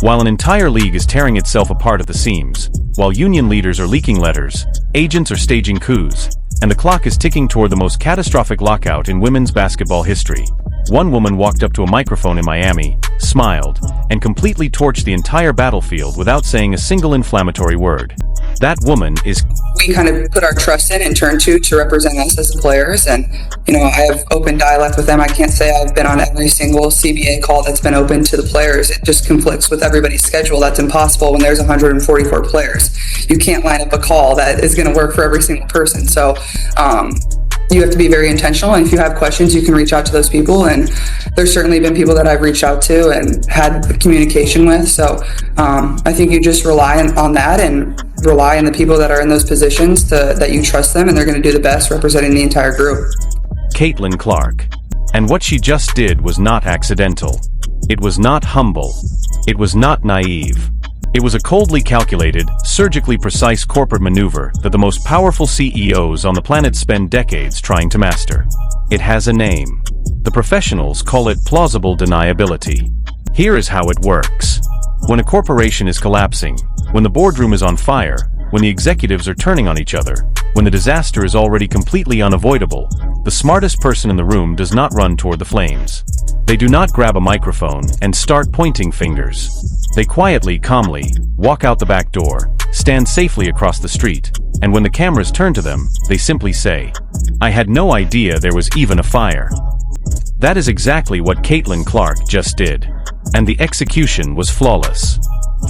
While an entire league is tearing itself apart at the seams, while union leaders are leaking letters, agents are staging coups, and the clock is ticking toward the most catastrophic lockout in women's basketball history, one woman walked up to a microphone in Miami, smiled, and completely torched the entire battlefield without saying a single inflammatory word. That woman is... We kind of put our trust in and turn to represent us as the players, and I have open dialect with them. I can't say I've been on every single CBA call that's been open to the players. It just conflicts with everybody's schedule. That's impossible when there's 144 players. You can't line up a call that is going to work for every single person. So you have to be very intentional, and if you have questions, you can reach out to those people, and there's certainly been people that I've reached out to and had communication with. So I think you just rely on that and rely on the people that are in those positions that you trust them, and they're going to do the best representing the entire group. Caitlin Clark. And what she just did was not accidental. It was not humble. It was not naive. It was a coldly calculated, surgically precise corporate maneuver that the most powerful CEOs on the planet spend decades trying to master. It has a name. The professionals call it plausible deniability. Here is how it works. When a corporation is collapsing, when the boardroom is on fire, when the executives are turning on each other, when the disaster is already completely unavoidable, the smartest person in the room does not run toward the flames. They do not grab a microphone and start pointing fingers. They quietly, calmly, walk out the back door, stand safely across the street, and when the cameras turn to them, they simply say, "I had no idea there was even a fire." That is exactly what Caitlin Clark just did. And the execution was flawless.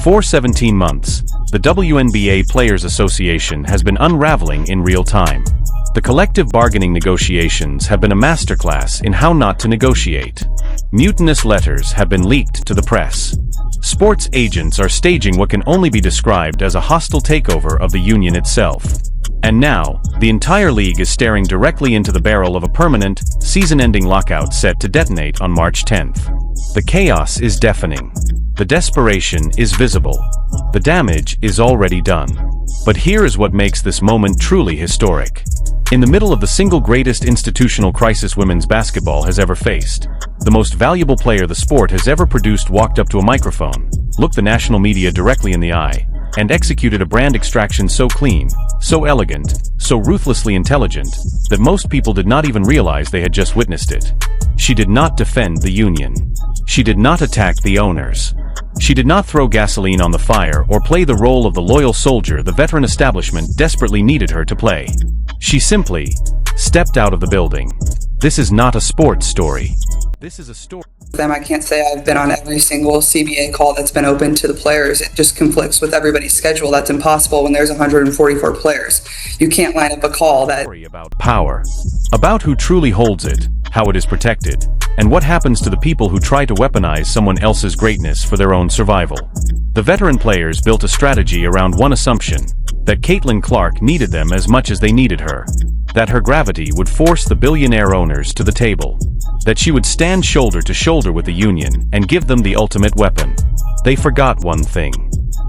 For 17 months, the WNBA Players Association has been unraveling in real time. The collective bargaining negotiations have been a masterclass in how not to negotiate. Mutinous letters have been leaked to the press. Sports agents are staging what can only be described as a hostile takeover of the union itself. And now, the entire league is staring directly into the barrel of a permanent, season-ending lockout set to detonate on March 10th. The chaos is deafening. The desperation is visible. The damage is already done. But here is what makes this moment truly historic. In the middle of the single greatest institutional crisis women's basketball has ever faced, the most valuable player the sport has ever produced walked up to a microphone, looked the national media directly in the eye, and executed a brand extraction so clean, so elegant, so ruthlessly intelligent, that most people did not even realize they had just witnessed it. She did not defend the union. She did not attack the owners. She did not throw gasoline on the fire or play the role of the loyal soldier the veteran establishment desperately needed her to play. She simply stepped out of the building. This is not a sports story. This is a story. I can't say I've been on every single CBA call that's been open to the players. It just conflicts with everybody's schedule. That's impossible when there's 144 players. You can't line up a call that... About power. About who truly holds it, how it is protected, and what happens to the people who try to weaponize someone else's greatness for their own survival. The veteran players built a strategy around one assumption, that Caitlin Clark needed them as much as they needed her. That her gravity would force the billionaire owners to the table. That she would stand shoulder to shoulder with the union and give them the ultimate weapon. They forgot one thing.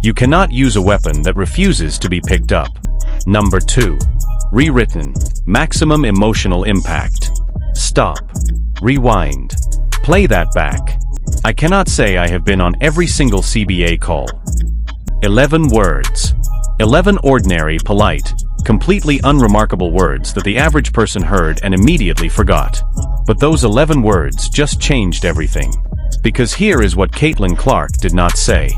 You cannot use a weapon that refuses to be picked up. Number 2. Rewritten. Maximum emotional impact. Stop. Rewind. Play that back. I cannot say I have been on every single CBA call. 11 words. 11 ordinary, polite, completely unremarkable words that the average person heard and immediately forgot. But those 11 words just changed everything. Because here is what Caitlin Clark did not say.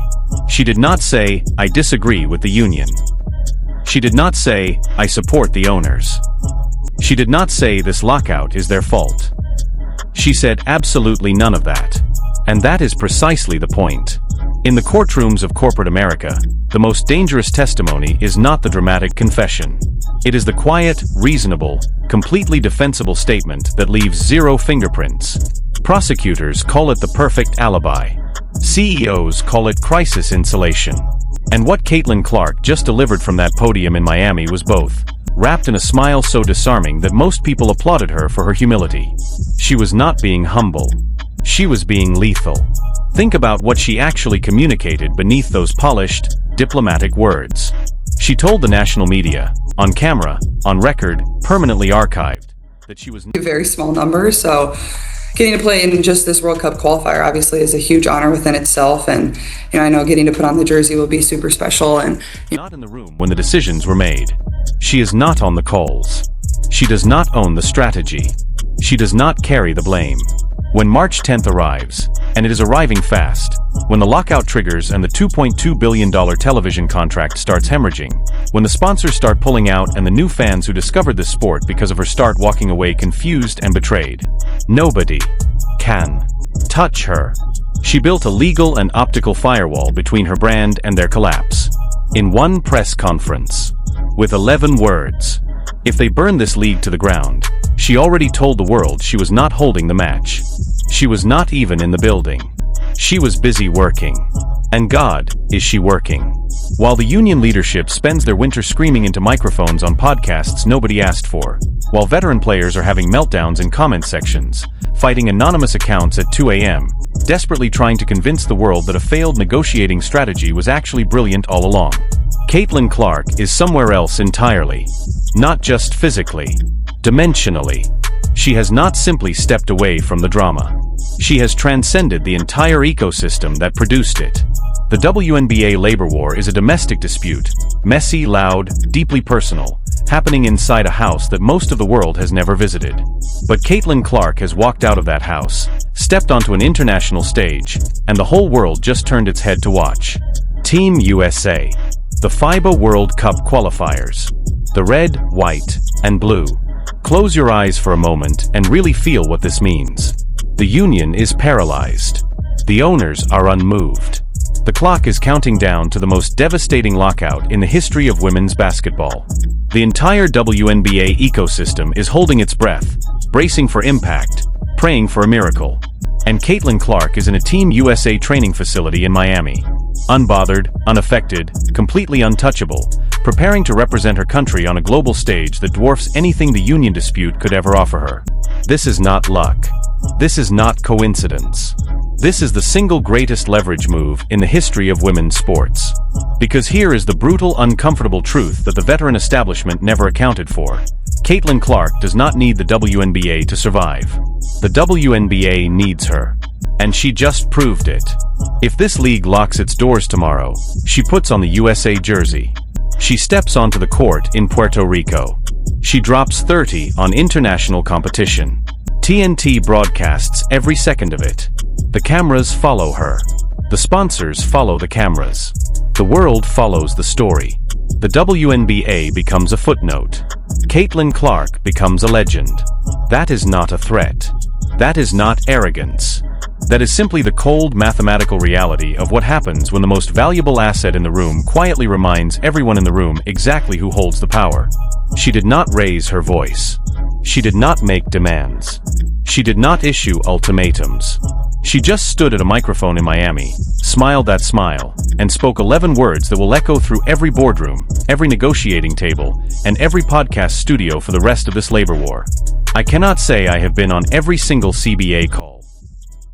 She did not say, "I disagree with the union." She did not say, "I support the owners." She did not say this lockout is their fault. She said absolutely none of that. And that is precisely the point. In the courtrooms of corporate America, the most dangerous testimony is not the dramatic confession. It is the quiet, reasonable, completely defensible statement that leaves zero fingerprints. Prosecutors call it the perfect alibi. CEOs call it crisis insulation. And what Caitlin Clark just delivered from that podium in Miami was both, wrapped in a smile so disarming that most people applauded her for her humility. She was not being humble. She was being lethal. Think about what she actually communicated beneath those polished, diplomatic words. She told the national media, on camera, on record, permanently archived, that she was a very small number, so getting to play in just this World Cup qualifier obviously is a huge honor within itself. And, I know getting to put on the jersey will be super special. And not in the room when the decisions were made. She is not on the calls. She does not own the strategy. She does not carry the blame. When March 10th arrives, and it is arriving fast, when the lockout triggers and the $2.2 billion television contract starts hemorrhaging, when the sponsors start pulling out and the new fans who discovered this sport because of her start walking away confused and betrayed, nobody can touch her. She built a legal and optical firewall between her brand and their collapse. In one press conference, with 11 words, if they burn this league to the ground, she already told the world she was not holding the match. She was not even in the building. She was busy working. And God, is she working? While the union leadership spends their winter screaming into microphones on podcasts nobody asked for, while veteran players are having meltdowns in comment sections, fighting anonymous accounts at 2 a.m., desperately trying to convince the world that a failed negotiating strategy was actually brilliant all along, Caitlin Clark is somewhere else entirely. Not just physically, dimensionally. She has not simply stepped away from the drama. She has transcended the entire ecosystem that produced it. The WNBA labor war is a domestic dispute, messy, loud, deeply personal, happening inside a house that most of the world has never visited. But Caitlin Clark has walked out of that house, stepped onto an international stage, and the whole world just turned its head to watch. Team USA. The FIBA World Cup qualifiers. The red, white, and blue. Close your eyes for a moment and really feel what this means. The union is paralyzed. The owners are unmoved. The clock is counting down to the most devastating lockout in the history of women's basketball. The entire WNBA ecosystem is holding its breath, bracing for impact, praying for a miracle. And Caitlin Clark is in a Team USA training facility in Miami. Unbothered, unaffected, completely untouchable, preparing to represent her country on a global stage that dwarfs anything the union dispute could ever offer her. This is not luck. This is not coincidence. This is the single greatest leverage move in the history of women's sports. Because here is the brutal, uncomfortable truth that the veteran establishment never accounted for. Caitlin Clark does not need the WNBA to survive. The WNBA needs her. And she just proved it. If this league locks its doors tomorrow, she puts on the USA jersey. She steps onto the court in Puerto Rico. She drops 30 on international competition. TNT broadcasts every second of it. The cameras follow her. The sponsors follow the cameras. The world follows the story. The WNBA becomes a footnote. Caitlin Clark becomes a legend. That is not a threat. That is not arrogance. That is simply the cold mathematical reality of what happens when the most valuable asset in the room quietly reminds everyone in the room exactly who holds the power. She did not raise her voice. She did not make demands. She did not issue ultimatums. She just stood at a microphone in Miami, smiled that smile, and spoke 11 words that will echo through every boardroom, every negotiating table, and every podcast studio for the rest of this labor war. I cannot say I have been on every single CBA call.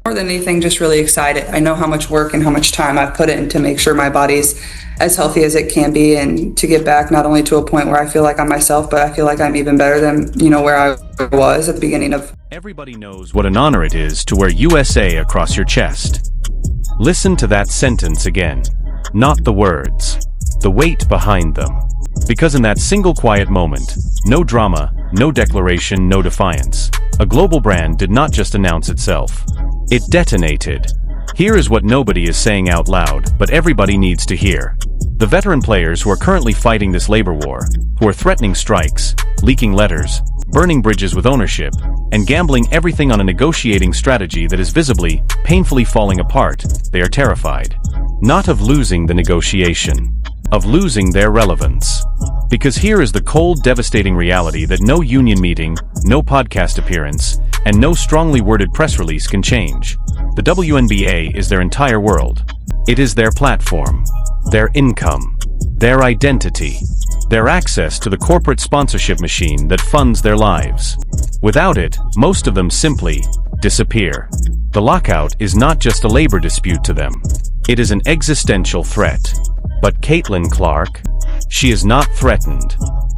More than anything, just really excited. I know how much work and how much time I've put in to make sure my body's as healthy as it can be, and to get back not only to a point where I feel like I'm myself, but I feel like I'm even better than, where I was at the beginning of. Everybody knows what an honor it is to wear USA across your chest. Listen to that sentence again. Not the words. The weight behind them. Because in that single quiet moment, no drama, no declaration, no defiance, a global brand did not just announce itself. It detonated. Here is what nobody is saying out loud, but everybody needs to hear. The veteran players who are currently fighting this labor war, who are threatening strikes, leaking letters, burning bridges with ownership, and gambling everything on a negotiating strategy that is visibly, painfully falling apart, they are terrified. Not of losing the negotiation, of losing their relevance. Because here is the cold, devastating reality that no union meeting, no podcast appearance, and no strongly worded press release can change. The WNBA is their entire world. It is their platform, their income, their identity, their access to the corporate sponsorship machine that funds their lives. Without it, most of them simply disappear. The lockout is not just a labor dispute to them. It is an existential threat. But Caitlin Clark? She is not threatened.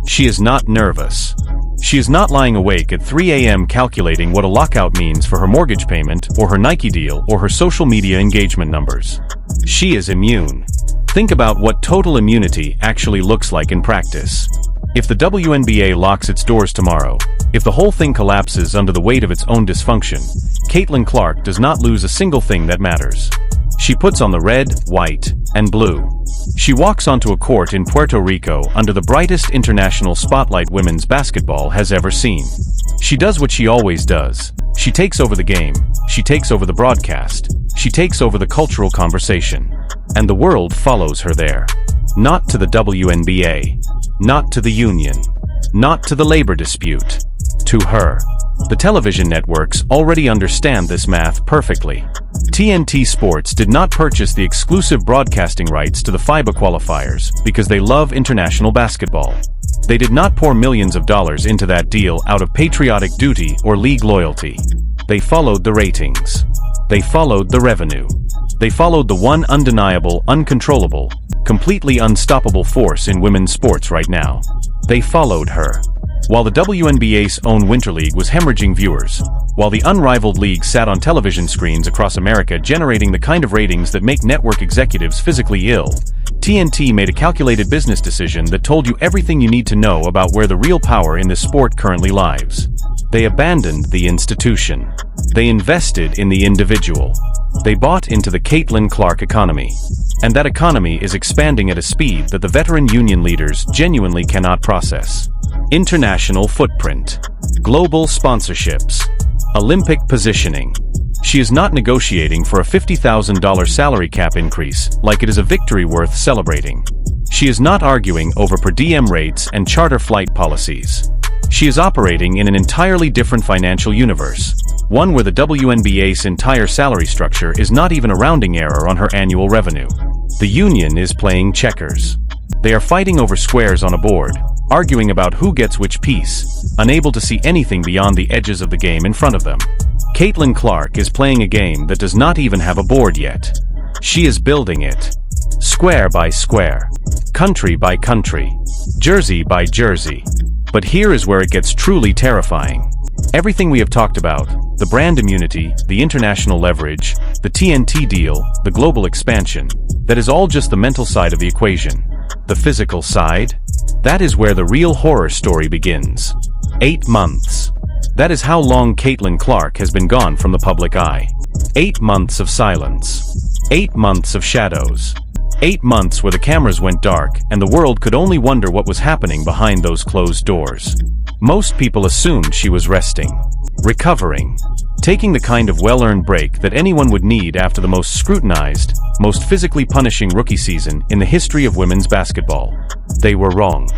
She is not nervous. She is not lying awake at 3 a.m. calculating what a lockout means for her mortgage payment, or her Nike deal, or her social media engagement numbers. She is immune. Think about what total immunity actually looks like in practice. If the WNBA locks its doors tomorrow, if the whole thing collapses under the weight of its own dysfunction, Caitlin Clark does not lose a single thing that matters. She puts on the red, white, and blue. She walks onto a court in Puerto Rico under the brightest international spotlight women's basketball has ever seen. She does what she always does. She takes over the game. She takes over the broadcast. She takes over the cultural conversation. And the world follows her there. Not to the WNBA. Not to the union. Not to the labor dispute. To her. The television networks already understand this math perfectly. TNT Sports did not purchase the exclusive broadcasting rights to the FIBA qualifiers because they love international basketball. They did not pour millions of dollars into that deal out of patriotic duty or league loyalty. They followed the ratings. They followed the revenue. They followed the one undeniable, uncontrollable, completely unstoppable force in women's sports right now. They followed her. While the WNBA's own Winter League was hemorrhaging viewers, while the unrivaled league sat on television screens across America generating the kind of ratings that make network executives physically ill, TNT made a calculated business decision that told you everything you need to know about where the real power in this sport currently lies. They abandoned the institution. They invested in the individual. They bought into the Caitlin Clark economy. And that economy is expanding at a speed that the veteran union leaders genuinely cannot process. International footprint. Global sponsorships. Olympic positioning. She is not negotiating for a $50,000 salary cap increase like it is a victory worth celebrating. She is not arguing over per diem rates and charter flight policies. She is operating in an entirely different financial universe, one where the WNBA's entire salary structure is not even a rounding error on her annual revenue. The union is playing checkers. They are fighting over squares on a board, arguing about who gets which piece, unable to see anything beyond the edges of the game in front of them. Caitlin Clark is playing a game that does not even have a board yet. She is building it. Square by square. Country by country. Jersey by jersey. But here is where it gets truly terrifying. Everything we have talked about, the brand immunity, the international leverage, the TNT deal, the global expansion, that is all just the mental side of the equation. The physical side? That is where the real horror story begins. 8 months. That is how long Caitlin Clark has been gone from the public eye. 8 months of silence. 8 months of shadows. 8 months where the cameras went dark and the world could only wonder what was happening behind those closed doors. Most people assumed she was resting, recovering, taking the kind of well-earned break that anyone would need after the most scrutinized, most physically punishing rookie season in the history of women's basketball. They were wrong.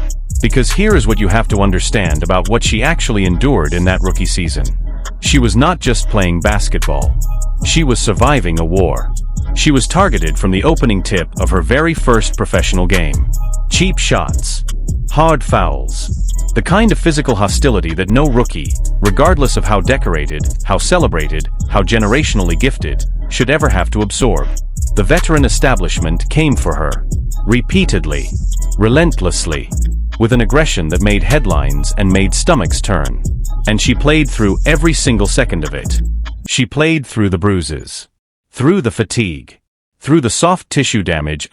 Because here is what you have to understand about what she actually endured in that rookie season. She was not just playing basketball. She was surviving a war. She was targeted from the opening tip of her very first professional game. Cheap shots. Hard fouls. The kind of physical hostility that no rookie, regardless of how decorated, how celebrated, how generationally gifted, should ever have to absorb. The veteran establishment came for her. Repeatedly. Relentlessly. With an aggression that made headlines and made stomachs turn. And she played through every single second of it. She played through the bruises. Through the fatigue. Through the soft tissue damage